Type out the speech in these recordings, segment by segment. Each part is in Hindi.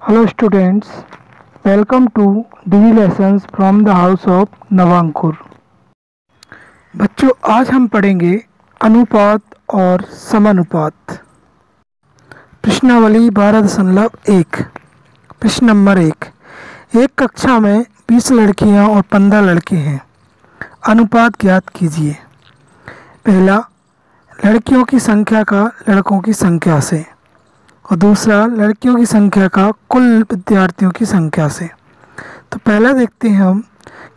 Hello students, welcome to DD lessons from the house of नवांकुर। बच्चों आज हम पढ़ेंगे अनुपात और समानुपात। प्रश्नावली 12.1। प्रश्न नंबर 1। एक कक्षा में 20 लड़कियां और 15 लड़के हैं, अनुपात ज्ञात कीजिए। पहला, लड़कियों की संख्या का लड़कों की संख्या से, और दूसरा लड़कियों की संख्या का कुल विद्यार्थियों की संख्या से। तो पहला देखते हैं हम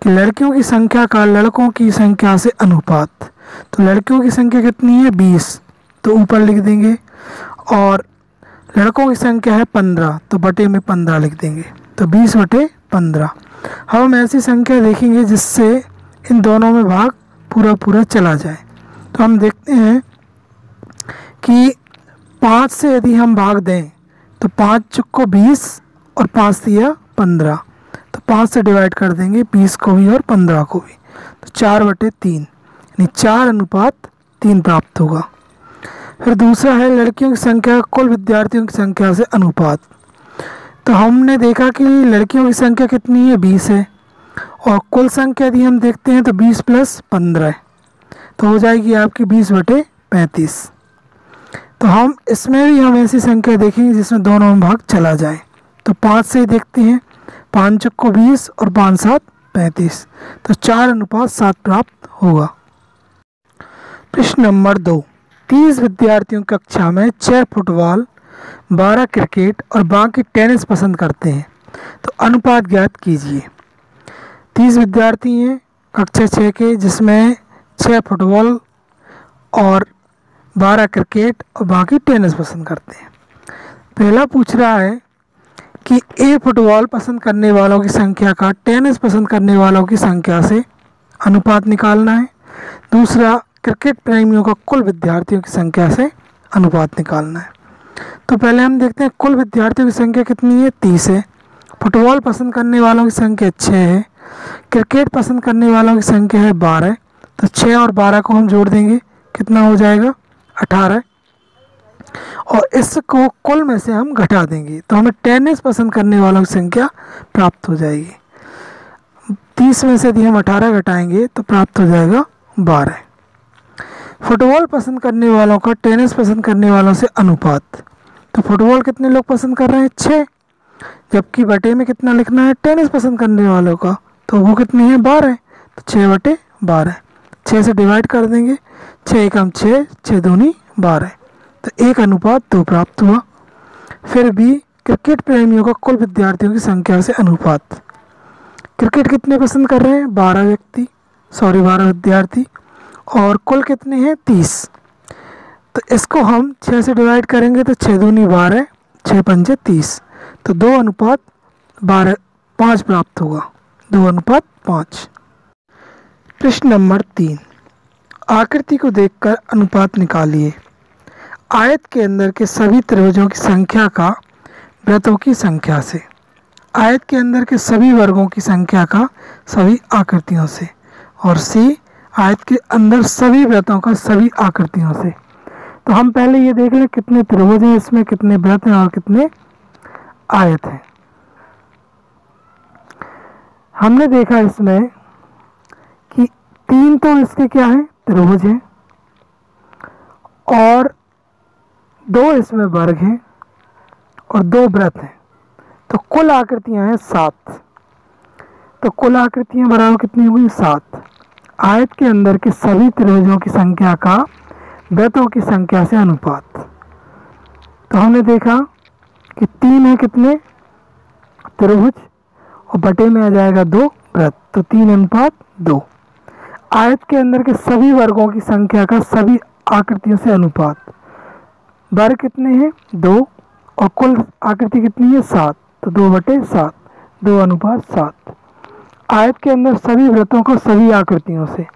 कि लड़कियों की संख्या का लड़कों की संख्या से अनुपात। तो लड़कियों की संख्या कितनी है 20, तो ऊपर लिख देंगे, और लड़कों की संख्या है 15, तो बटे में 15 लिख देंगे, तो 20/15। हम ऐसी संख्या देखेंगे जिससे इन दोनों में भाग पूरा पूरा चला जाए। तो हम देखते हैं कि 5 से यदि हम भाग दें तो 5 चुक्को 20 और 5 दिया 15, तो 5 से डिवाइड कर देंगे 20 को भी और 15 को भी, तो 4/3 यानी 4:3 प्राप्त होगा। फिर दूसरा है लड़कियों की संख्या कुल विद्यार्थियों की संख्या से अनुपात। तो हमने देखा कि लड़कियों की संख्या कितनी है 20 है, और कुल संख्या यदि हम देखते हैं तो 20 + 15 है, तो हो जाएगी आपकी 20/35। तो हम इसमें भी हम ऐसी संख्या देखेंगे जिसमें दोनों में भाग चला जाए। तो 5 से ही देखते हैं, 5 चुक्को 20 और 5 7 35, तो 4:7 प्राप्त होगा। प्रश्न नंबर 2। 30 विद्यार्थियों की कक्षा में 6 फुटबॉल, 12 क्रिकेट और बाकी टेनिस पसंद करते हैं, तो अनुपात ज्ञात कीजिए। 30 विद्यार्थी हैं कक्षा 6 के, जिसमें 6 फुटबॉल और 12 क्रिकेट और बाकी टेनिस पसंद करते हैं। पहला पूछ रहा है कि ए फुटबॉल पसंद करने वालों की संख्या का टेनिस पसंद करने वालों की संख्या से अनुपात निकालना है। दूसरा, क्रिकेट प्रेमियों का कुल विद्यार्थियों की संख्या से अनुपात निकालना है। तो पहले हम देखते हैं कुल विद्यार्थियों की संख्या कितनी है 30 है, फुटबॉल पसंद करने वालों की संख्या 6 है, क्रिकेट पसंद करने वालों की संख्या है 12, तो 6 और 12 को हम जोड़ देंगे, कितना हो जाएगा 18, और इसको कुल में से हम घटा देंगे तो हमें टेनिस पसंद करने वालों की संख्या प्राप्त हो जाएगी। 30 में से यदि हम 18 घटाएंगे तो प्राप्त हो जाएगा 12। फुटबॉल पसंद करने वालों का टेनिस पसंद करने वालों से अनुपात। तो फुटबॉल कितने लोग पसंद कर रहे हैं 6, जबकि बटे में कितना लिखना है टेनिस पसंद करने वालों का, तो वो कितनी है 12, तो 6/12। 6 से डिवाइड कर देंगे, 6 एकम 6, 6 दूनी 12, तो 1:2 प्राप्त हुआ। फिर भी क्रिकेट प्रेमियों का कुल विद्यार्थियों की संख्या से अनुपात। क्रिकेट कितने पसंद कर रहे हैं 12 विद्यार्थी, और कुल कितने हैं 30, तो इसको हम 6 से डिवाइड करेंगे तो 6 दूनी 12, 6 पंजे 30, तो 2:5 प्राप्त होगा, 2:5। प्रश्न नंबर 3। आकृति को देखकर अनुपात निकालिए। आयत के अंदर के सभी त्रिभुजों की संख्या का वृत्तों की संख्या से, आयत के अंदर के सभी वर्गों की संख्या का सभी आकृतियों से, और सी आयत के अंदर सभी वृत्तों का सभी आकृतियों से। तो हम पहले ये देख लें कितने त्रिभुज हैं, इसमें कितने वृत्त हैं और कितने आयत हैं। हमने देखा इसमें कि 3 तो इसके क्या है त्रिभुज हैं, और 2 इसमें वर्ग हैं और 2 वृत्त हैं, तो कुल आकृतियां हैं 7। तो कुल आकृतियां बराबर कितनी हुई 7। आयत के अंदर के सभी त्रिभुजों की संख्या का वृत्तों की संख्या से अनुपात। तो हमने देखा कि 3 है कितने त्रिभुज, और बटे में आ जाएगा 2 वृत्त, तो 3:2। आयत के अंदर के सभी वर्गों की संख्या का सभी आकृतियों से अनुपात। वर्ग कितने हैं 2, और कुल आकृति कितनी है 7, तो 2/7, 2:7। आयत के अंदर सभी वृत्तों को सभी आकृतियों से,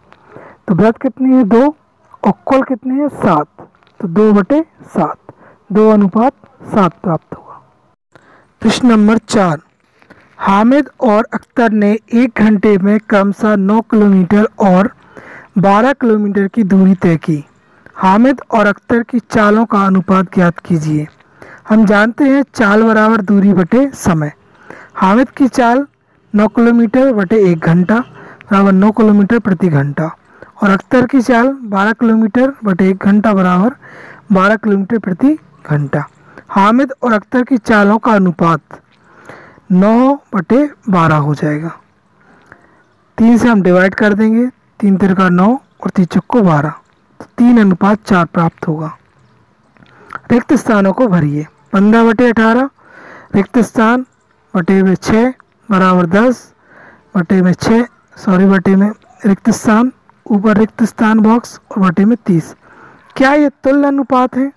तो वृत्त कितनी है 2 और कुल कितने हैं 7, तो 2/7, 2:7 प्राप्त हुआ। प्रश्न नंबर 4। हामिद और अख्तर ने 1 घंटे में क्रमशः 9 किलोमीटर और 12 किलोमीटर की दूरी तय की। हामिद और अख्तर की चालों का अनुपात ज्ञात कीजिए। हम जानते हैं चाल बराबर दूरी बटे समय। हामिद की चाल 9 किलोमीटर बटे 1 घंटा बराबर 9 किलोमीटर प्रति घंटा, और अख्तर की चाल 12 किलोमीटर बटे 1 घंटा बराबर 12 किलोमीटर प्रति घंटा। हामिद और अख्तर की चालों का अनुपात 9/12 हो जाएगा। 3 से हम डिवाइड कर देंगे, 3 तिरका 9 और 3 चौको 12, तो 3:4 प्राप्त होगा। रिक्त स्थानों को भरिए। 15/18 रिक्त स्थान बटे में 6 बराबर 10 बटे में 6 बटे में रिक्त स्थान, ऊपर रिक्त स्थान बॉक्स और बटे में 30। क्या ये तुल्य अनुपात है?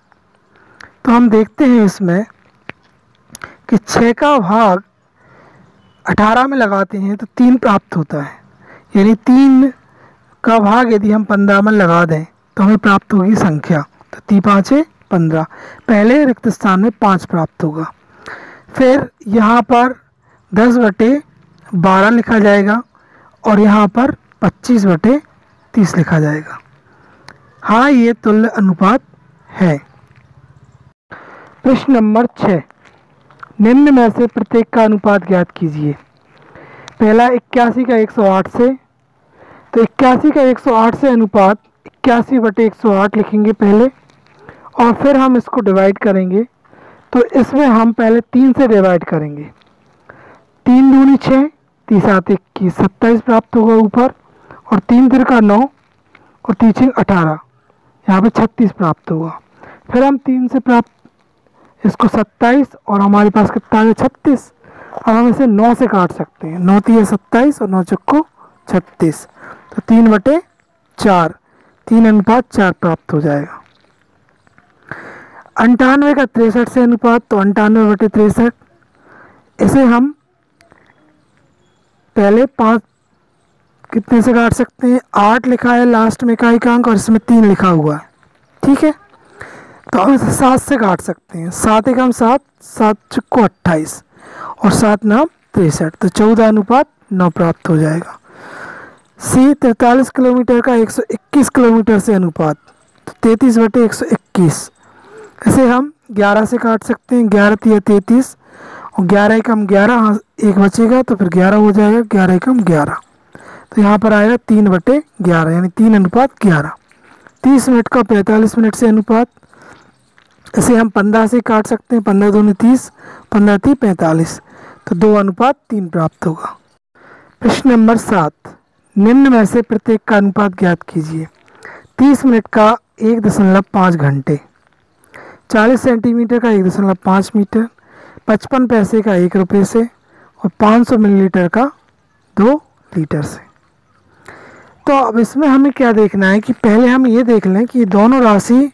तो हम देखते हैं इसमें कि 6 का भाग 18 में लगाते हैं तो 3 प्राप्त होता है, यानी 3 का भाग यदि हम 15 में लगा दें तो हमें प्राप्त होगी संख्या, तो 3 5 15। पहले रिक्त स्थान में 5 प्राप्त होगा। फिर यहाँ पर 10/12 लिखा जाएगा और यहाँ पर 25/30 लिखा जाएगा। हाँ, ये तुल्य अनुपात है। प्रश्न नंबर 6, निम्न में से प्रत्येक का अनुपात ज्ञात कीजिए। पहला 81 का 108 से, तो 81 का 108 से अनुपात 81/108 लिखेंगे पहले, और फिर हम इसको डिवाइड करेंगे। तो इसमें हम पहले 3 से डिवाइड करेंगे। 3 दूनी 6, 3 7 21, 27 प्राप्त होगा ऊपर, और 3 तिरका 9 और 3 6 18, यहाँ पे 36 प्राप्त होगा। फिर हम 3 से प्राप्त इसको 27, और हमारे पास कितना है 36। अब हम इसे 9 से काट सकते हैं। 9 3 27 और 9 चौको 36, तो 3/4, 3:4 प्राप्त हो जाएगा। 98 का 63 से अनुपात, तो 98/63, इसे हम पहले 5 कितने से काट सकते हैं? 8 लिखा है लास्ट में इकाई का अंक और इसमें 3 लिखा हुआ है, ठीक है। तो हम इसे 7 से काट सकते हैं। 7 एकम 7, 7 चौको 28 और 7 9 63, तो 14:9 प्राप्त हो जाएगा। सी 43 किलोमीटर का 121 किलोमीटर से अनुपात, तो 33/121, इसे हम 11 से काट सकते हैं। 11 3 33 और 11 एकम 11, एक बचेगा तो फिर 11 हो जाएगा। 11 एकम 11, तो यहाँ पर आएगा 3/11, यानी 3:11। 30 मिनट का 45 मिनट से अनुपात, इसे हम 15 से काट सकते हैं। 15 दूनी 30, 15 3 45, तो 2:3 प्राप्त होगा। प्रश्न नंबर 7, निम्न में से प्रत्येक का अनुपात ज्ञात कीजिए। 30 मिनट का 1.5 घंटे, 40 सेंटीमीटर का 1.5 मीटर, 55 पैसे का 1 रुपये से, और 500 मिलीलीटर का 2 लीटर से। तो अब इसमें हमें क्या देखना है कि पहले हम ये देख लें कि दोनों राशि,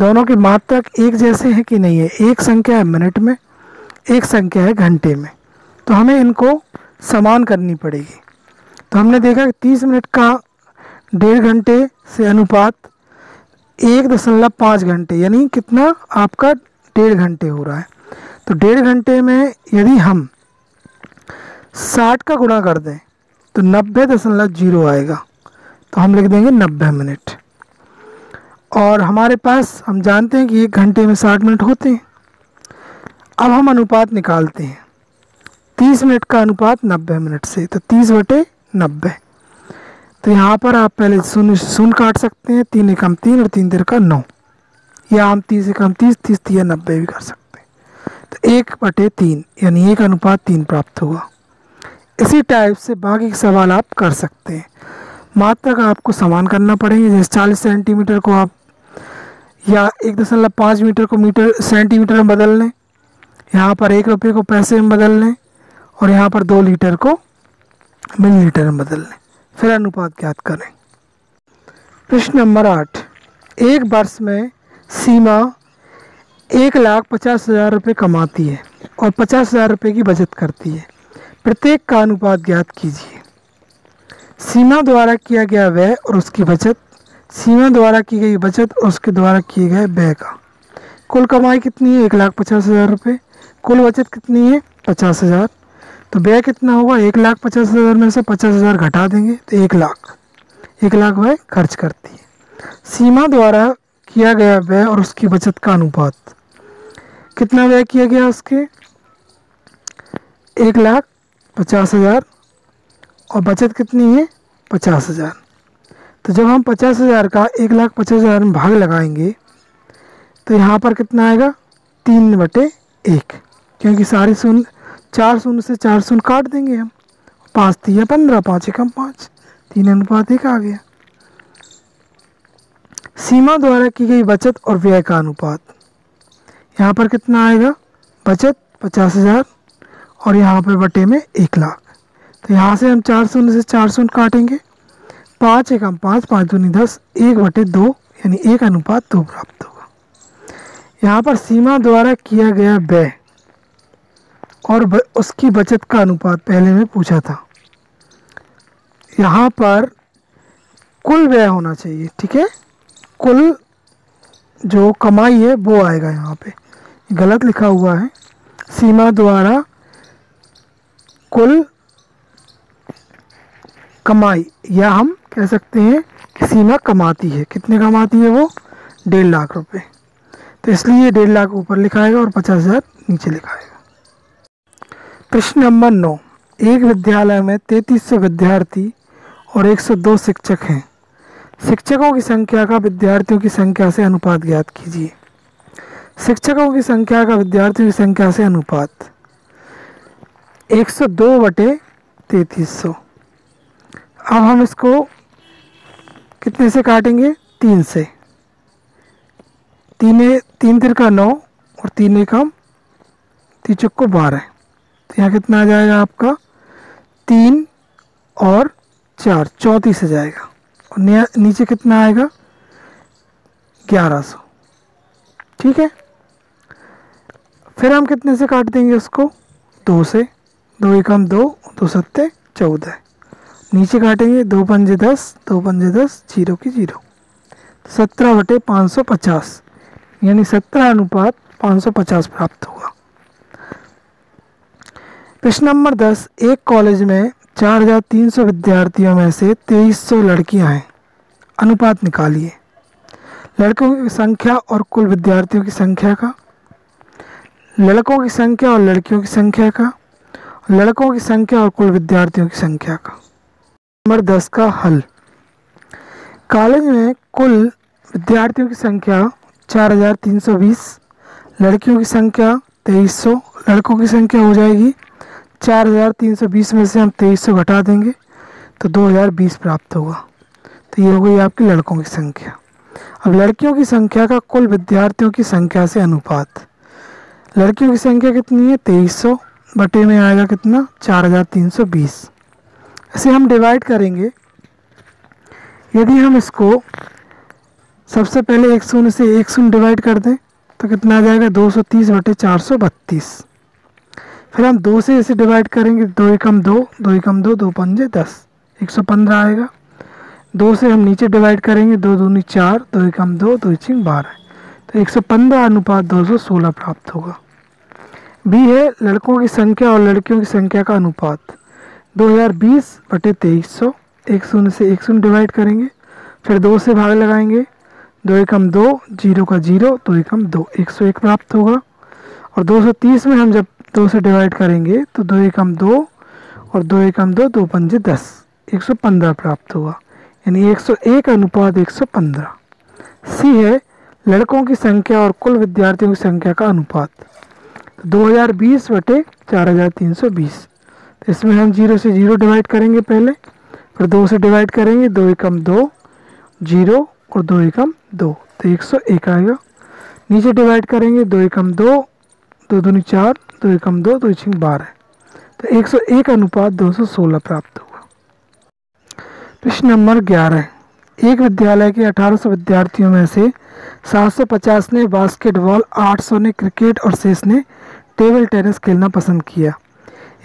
दोनों के मात्रक एक जैसे हैं कि नहीं है। एक संख्या है मिनट में, एक संख्या है घंटे में, तो हमें इनको समान करनी पड़ेगी। तो हमने देखा कि 30 मिनट का 1.5 घंटे से अनुपात 1.5 घंटे, यानी कितना आपका 1.5 घंटे हो रहा है। तो 1.5 घंटे में यदि हम 60 का गुणा कर दें तो 90.0 आएगा, तो हम लिख देंगे 90 मिनट। और हमारे पास हम जानते हैं कि 1 घंटे में 60 मिनट होते हैं। अब हम अनुपात निकालते हैं। 30 मिनट का अनुपात 90 मिनट से, तो 30/90, तो यहाँ पर आप पहले शून्य काट सकते हैं। 3 एकम 3 और 3 तिरका 9, या हम 30 एकम 30, 30 3 90 भी कर सकते हैं। तो 1/3, यानी 1:3 प्राप्त होगा। इसी टाइप से बाकी के सवाल आप कर सकते हैं। मात्रक आपको समान करना पड़ेंगे। जैसे 40 सेंटीमीटर को आप या 1.5 मीटर को मीटर सेंटीमीटर में बदल लें, यहाँ पर 1 रुपये को पैसे में बदल लें, और यहाँ पर 2 लीटर को मिलीलीटर में बदल लें, फिर अनुपात ज्ञात करें। प्रश्न नंबर 8, एक वर्ष में सीमा 1,50,000 रुपये कमाती है और 50,000 रुपये की बचत करती है। प्रत्येक का अनुपात ज्ञात कीजिए। सीमा द्वारा किया गया व्यय और उसकी बचत, सीमा द्वारा की गई बचत और उसके द्वारा किए गए व्यय का। कुल कमाई कितनी है? 1,50,000 रुपये। कुल बचत कितनी है? 50,000। तो व्यय कितना होगा? 1,50,000 में से 50,000 घटा देंगे तो 1,00,000। 1,00,000 वह खर्च करती है। सीमा द्वारा किया गया व्यय और उसकी बचत का अनुपात कितना व्यय किया गया उसके? 1,50,000 और बचत कितनी है? 50,000। तो जब हम 50,000 का 1,50,000 में भाग लगाएंगे तो यहाँ पर कितना आएगा? 3/1, क्योंकि सारे शून्य 4 शून्य से 4 शून्य काट देंगे हम। 5 3 15, 5 एकम 5, 3:1 आ गया। सीमा द्वारा की गई बचत और व्यय का अनुपात, यहाँ पर कितना आएगा? बचत 50,000 और यहाँ पर बटे में 1,00,000। तो यहाँ से हम 4 शून्य से 4 शून्य काटेंगे। 5 एकम 5, 5 दूनी 10, 1/2 यानी 1:2 प्राप्त होगा। यहाँ पर सीमा द्वारा किया गया व्यय और उसकी बचत का अनुपात पहले में पूछा था। यहाँ पर कुल व्यय होना चाहिए, ठीक है। कुल जो कमाई है वो आएगा, यहाँ पे गलत लिखा हुआ है। सीमा द्वारा कुल कमाई, या हम कह सकते हैं कि सीमा कमाती है। कितने कमाती है वो? 1.5 लाख रुपए। तो इसलिए 1.5 लाख ऊपर लिखाएगा और 50,000 नीचे लिखाएगा। प्रश्न नंबर 9, एक विद्यालय में 3300 विद्यार्थी और 102 शिक्षक हैं। शिक्षकों की संख्या का विद्यार्थियों की संख्या से अनुपात ज्ञात कीजिए। शिक्षकों की संख्या का विद्यार्थियों की संख्या से अनुपात 102/3300। अब हम इसको कितने से काटेंगे? 3 से। 3 तिरका 9 और 3 एकम 3 चौको 12। तो यहाँ कितना आ जाएगा आपका? 3 और 4 34 आ जाएगा। और नीचे कितना आएगा? 1100। ठीक है। फिर हम कितने से काट देंगे उसको? 2 से। 2 एकम 2, 2 सत्ते 14। नीचे काटेंगे 2 पंजे 10, 2 पंजे 10, 0 की 0। 17/550 यानी 17:550 प्राप्त होगा। प्रश्न नंबर 10, एक कॉलेज में 4,300 विद्यार्थियों में से 2,300 लड़कियां हैं। अनुपात निकालिए। लड़कों की संख्या और कुल विद्यार्थियों की संख्या का, लड़कों की संख्या और लड़कियों की संख्या का, लड़कों की संख्या और कुल विद्यार्थियों की संख्या का। नंबर 10 का हल। कॉलेज में कुल विद्यार्थियों की संख्या 4,320, लड़कियों की संख्या 2,300, लड़कों की संख्या हो जाएगी 4,320 में से हम 2,300 घटा देंगे तो 2,020 प्राप्त होगा। तो ये हो गई आपकी लड़कों की संख्या। अब लड़कियों की संख्या का कुल विद्यार्थियों की संख्या से अनुपात। लड़कियों की संख्या कितनी है? 2,300 बटे में आएगा कितना? 4,320। ऐसे हम डिवाइड करेंगे। यदि हम इसको सबसे पहले 1 शून्य से 1 शून्य डिवाइड कर दें तो कितना आ जाएगा? 230/432। फिर हम 2 से इसे डिवाइड करेंगे। 2 एकम 2, 2 एकम 2, 2 पंजे 10, 115 आएगा। 2 से हम नीचे डिवाइड करेंगे। 2 दूनी 4, 2 एकम 2, 2 छिंग 12। तो 115:216 प्राप्त होगा। बी है लड़कों की संख्या और लड़कियों की संख्या का अनुपात। 2,020/2300। 1 शून्य से 1 शून्य डिवाइड करेंगे। फिर 2 से भाग लगाएंगे। 2 एकम 2, 0 का 0, 2 एकम 2, 101 प्राप्त होगा। और 230 में हम जब 2 से डिवाइड करेंगे तो 2 एकम 2 और 2 एकम 2, 2 पंजे 10, 115 प्राप्त होगा। यानी 101:115। सी है लड़कों की संख्या और कुल विद्यार्थियों की संख्या का अनुपात। 2,020/4,320। तो इसमें हम 0 से 0 डिवाइड करेंगे पहले, फिर 2 से डिवाइड करेंगे। 2 एकम 2, 0 और 2 एकम 2, तो 101 आएगा। नीचे डिवाइड करेंगे। 2 एकम 2, 2 दूनी 4, 2 एकम 2, 2 छिंग 12। तो 101:216 प्राप्त होगा। प्रश्न नंबर 11, एक विद्यालय के 1800 विद्यार्थियों में से 750 ने बास्केटबॉल, 800 ने क्रिकेट और शेष ने टेबल टेनिस खेलना पसंद किया।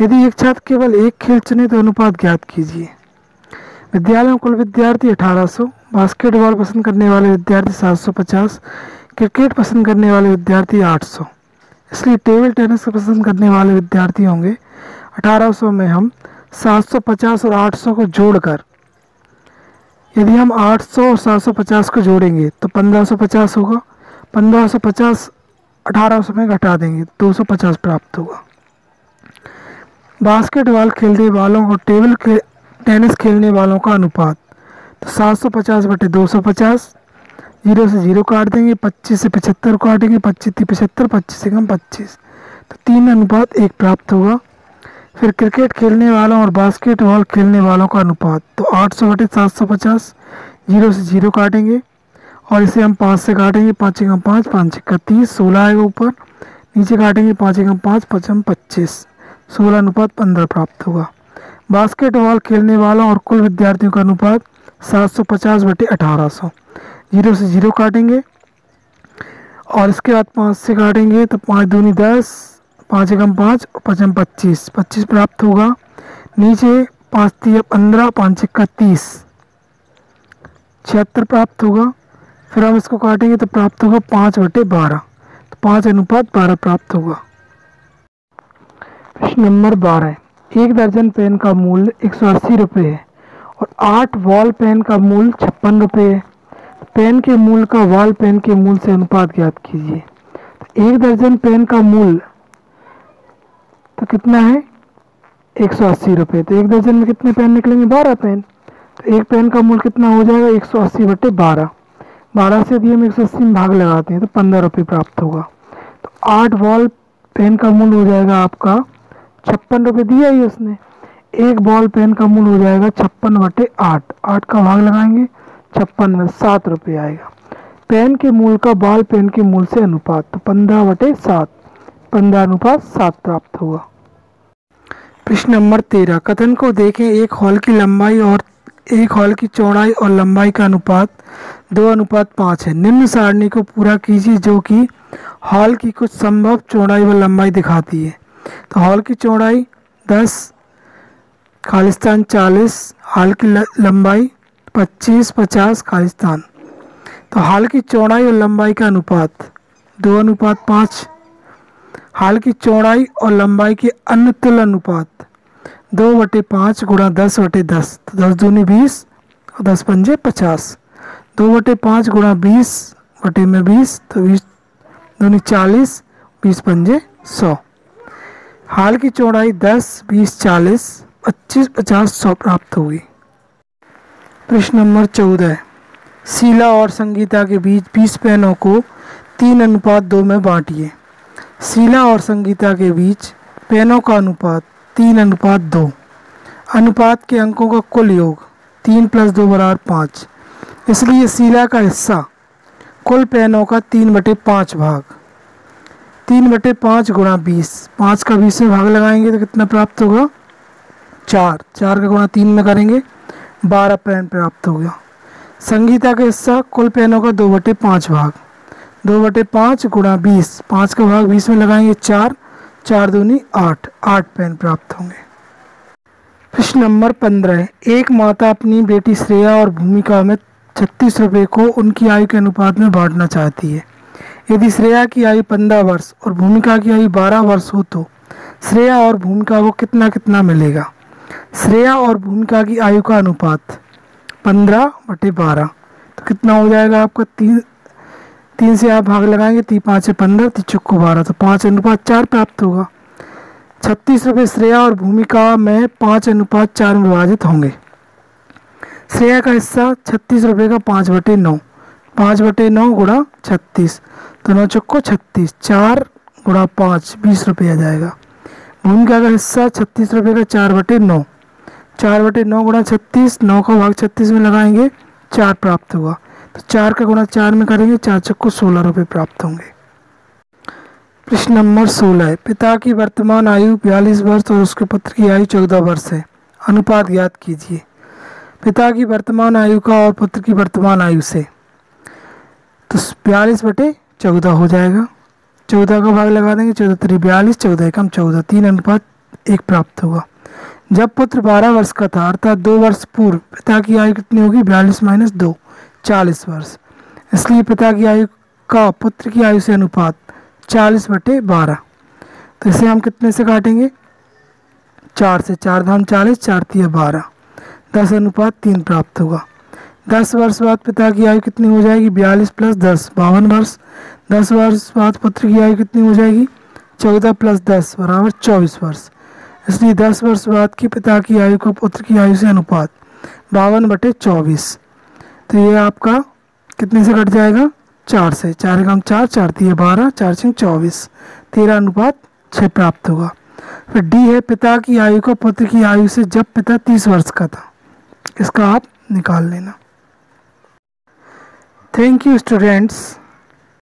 यदि एक छात्र केवल एक खेल चुने तो अनुपात ज्ञात कीजिए। विद्यालय में कुल विद्यार्थी 1800, बास्केटबॉल पसंद करने वाले विद्यार्थी 750, क्रिकेट पसंद करने वाले विद्यार्थी 800। इसलिए टेबल टेनिस पसंद करने वाले विद्यार्थी होंगे 1800 में हम 750 और 800 को जोड़कर, यदि हम 800 और 750 को जोड़ेंगे तो 1550 होगा। 1550 1800 में घटा देंगे 250 प्राप्त होगा। बास्केटबॉल खेलने वालों और टेनिस खेलने वालों का अनुपात, तो 750 बटे 250, 0 से 0 काट देंगे, 25 से 75 काटेंगे, 25 से 75, 25 से कम 25, तो 3:1 प्राप्त होगा। फिर क्रिकेट खेलने वालों और बास्केटबॉल खेलने वालों का अनुपात, तो 800 बटे 750, 0 से 0 काटेंगे और इसे हम 5 से काटेंगे, 5 एकम 5, 5 एकम 30, 16 आएगा ऊपर, नीचे काटेंगे 5 एकम 5, 5 एकम 25, 16:15 प्राप्त होगा। बास्केटबॉल खेलने वालों और कुल विद्यार्थियों का अनुपात 750 बटे 1800, 0 से 0 काटेंगे और इसके बाद 5 से काटेंगे तो 5 दूनी 10, 5 एकम 5 और 5 एकम 25, 25 प्राप्त होगा। नीचे 5 तिया 15, 5 एकम 30, 76 प्राप्त होगा। फिर हम इसको काटेंगे तो प्राप्त होगा 5 बटे 12, तो 5:12 प्राप्त होगा। प्रश्न नंबर 12, एक दर्जन पेन का मूल्य 180 रुपये है और 8 वॉल पेन का मूल्य 56 रुपये है। पेन के मूल्य का वॉल पेन के मूल्य से अनुपात ज्ञात कीजिए। तो एक दर्जन पेन का मूल्य तो कितना है 180 रुपये, तो एक दर्जन में कितने पेन निकलेंगे 12 पेन, तो एक पेन का मूल्य कितना हो जाएगा 180 बटे 12, 12 से यदि हम 180 में भाग लगाते हैं तो 15 रुपये प्राप्त होगा। तो 8 वॉल पेन का मूल्य हो जाएगा आपका 56 रुपये दिया ही उसने, एक बॉल पेन का मूल्य हो जाएगा 56 बटे 8, 8 का भाग लगाएंगे 56 में 7 रुपये आएगा। पेन के मूल्य का बॉल पेन के मूल्य से अनुपात, तो 15 बटे 7, 15:7 प्राप्त होगा। प्रश्न नंबर 13, कथन को देखें, एक हॉल की लंबाई और एक हॉल की चौड़ाई और लंबाई का अनुपात 2:5 है। निम्न सारणी को पूरा कीजिए जो कि हॉल की कुछ संभव चौड़ाई व लंबाई दिखाती है। तो हॉल की चौड़ाई 10, खालिस्तान 40, हॉल की लंबाई 25, 50 खालिस्तान। तो हॉल की चौड़ाई और लंबाई का अनुपात 2:5, हॉल की चौड़ाई और लंबाई के अन्य तुल्य अनुपात 2/5 गुणा 10/10, तो 10 दूनी 20 और 10 पंजे 50, 2/5 गुणा 20 बटे में 20, तो 20 दूनी 40, 20 पंजे 100। हॉल की चौड़ाई 10, 20, 40, 25, 50, 100 प्राप्त होगी। प्रश्न नंबर 14, शीला और संगीता के बीच 20 पेनों को 3:2 में बांटिए। शीला और संगीता के बीच पेनों का अनुपात 3:2, अनुपात के अंकों का कुल योग 3 + 2 = 5, इसलिए शीला का हिस्सा कुल पेनों का 3/5 भाग, 3/5 गुणा 20, 5 का 20 में भाग लगाएंगे तो कितना प्राप्त होगा 4, 4 का गुणा 3 में करेंगे 12 पेन प्राप्त होगा। संगीता का हिस्सा कुल पेनों का 2/5 भाग, 2/5 गुणा 20, 5 का भाग 20 में लगाएंगे 4, 4 दूनी 8, 8 पेन प्राप्त होंगे। प्रश्न नंबर 15, एक माता अपनी बेटी श्रेया और भूमिका में 36 रुपये को उनकी आयु के अनुपात में बांटना चाहती है। यदि श्रेया की आयु 15 वर्ष और भूमिका की आयु 12 वर्ष हो तो श्रेया और भूमिका को कितना कितना मिलेगा। श्रेया और भूमिका की आयु का अनुपात 15/12, तो कितना हो जाएगा आपका 3 से आप भाग लगाएंगे 3 × 5 = 15, 3 × 4 = 12, तो 5:4 प्राप्त होगा। 36 रुपये श्रेया और भूमिका में 5:4 में विभाजित होंगे। श्रेया का हिस्सा 36 रुपये का 5/9, 5/9 गुणा 36, तो 9 × 36, 4 गुणा 5 20 रुपये आ जाएगा। भूमिका का हिस्सा 36 रुपये का 4/9, 4/9 गुणा 36, 9 का भाग 36 में लगाएंगे 4 प्राप्त होगा, तो 4 का गुणा 4 में करेंगे 4 × 16 रुपये प्राप्त होंगे। प्रश्न नंबर 16, पिता की वर्तमान आयु 42 वर्ष और उसके पुत्र की आयु 14 वर्ष है, अनुपात ज्ञात कीजिए। पिता की वर्तमान आयु का और पुत्र की वर्तमान आयु से, तो 42/14 हो जाएगा, 14 का भाग लगा देंगे 14 × 3 = 42, 14 × 1 = 14, 3:1 प्राप्त होगा। जब पुत्र 12 वर्ष का था अर्थात 2 वर्ष पूर्व पिता की आयु कितनी होगी 42 - 2, 40 वर्ष, इसलिए पिता की आयु का पुत्र की आयु से अनुपात 40/12, तो इसे हम कितने से काटेंगे 4 से, 4 धाम 40, 4 × 12, 10:3 प्राप्त होगा। 10 वर्ष बाद पिता की आयु कितनी हो जाएगी 42 + 10 52 वर्ष, 10 वर्ष बाद पुत्र की आयु कितनी हो जाएगी? 14 + 10 बराबर 24 वर्ष। इसलिए 10 वर्ष बाद की पिता की आयु का पुत्र की आयु से अनुपात 52/24। तो ये आपका कितने से कट जाएगा? 4 से। 4 एकम 4, 4 तिये 12, 4 छंग 24, 13:6 प्राप्त होगा। फिर डी है पिता की आयु का पुत्र की आयु से जब पिता 30 वर्ष का था। इसका आप निकाल लेना। Thank you students.